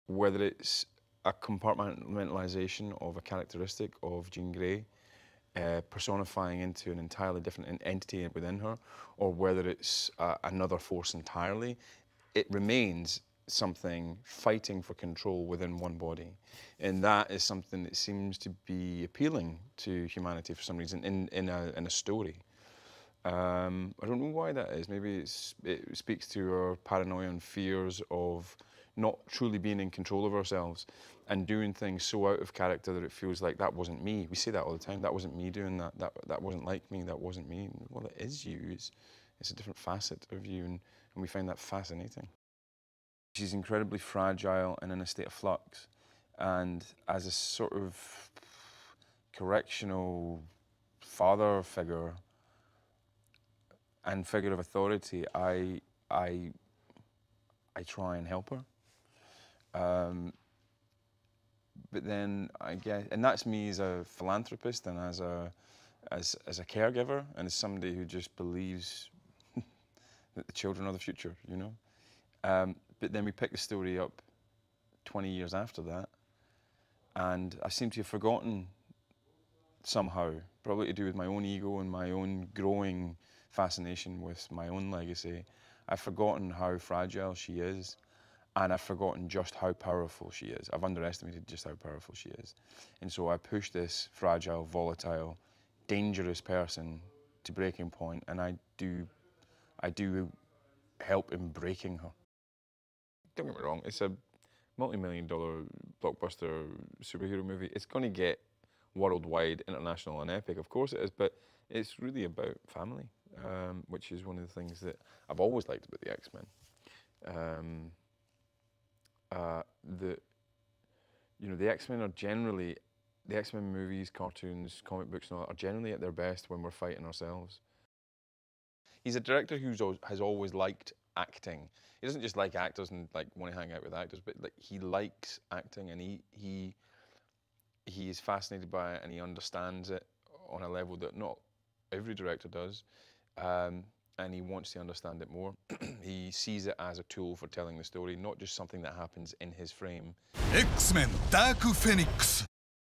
whether it's a compartmentalization of a characteristic of Jean Grey, personifying into an entirely different entity within her, or whether it's another force entirely, it remains something fighting for control within one body. And that is something that seems to be appealing to humanity for some reason in a story. I don't know why that is. Maybe it speaks to our paranoia and fears of not truly being in control of ourselves and doing things so out of character that it feels like that wasn't me. We say that all the time. That wasn't me doing that. That wasn't like me. That wasn't me. Well, it is you. It's a different facet of you, and we find that fascinating. She's incredibly fragile and in a state of flux. And as a sort of correctional father figure and figure of authority, I try and help her. But then I guess, and that's me as a philanthropist and as a caregiver and as somebody who just believes that the children are the future, you know. But then we pick the story up 20 years after that, and I seem to have forgotten somehow, probably to do with my own ego and my own growing fascination with my own legacy. I've forgotten how fragile she is, and I've forgotten just how powerful she is. I've underestimated just how powerful she is. And so I push this fragile, volatile, dangerous person to breaking point, and I do help in breaking her. Don't get me wrong, it's a multi-million-dollar blockbuster superhero movie. It's going to get worldwide, international, and epic, of course it is, but it's really about family, which is one of the things that I've always liked about the X-Men. The X-Men are generally, the X-Men movies, cartoons, comic books and all that are generally at their best when we're fighting ourselves. He's a director who has always liked acting. He doesn't just like actors and like want to hang out with actors, but like he likes acting, and he is fascinated by it, and he understands it on a level that not every director does, and he wants to understand it more. He sees it as a tool for telling the story, not just something that happens in his frame. X-Men ダーク フェニックス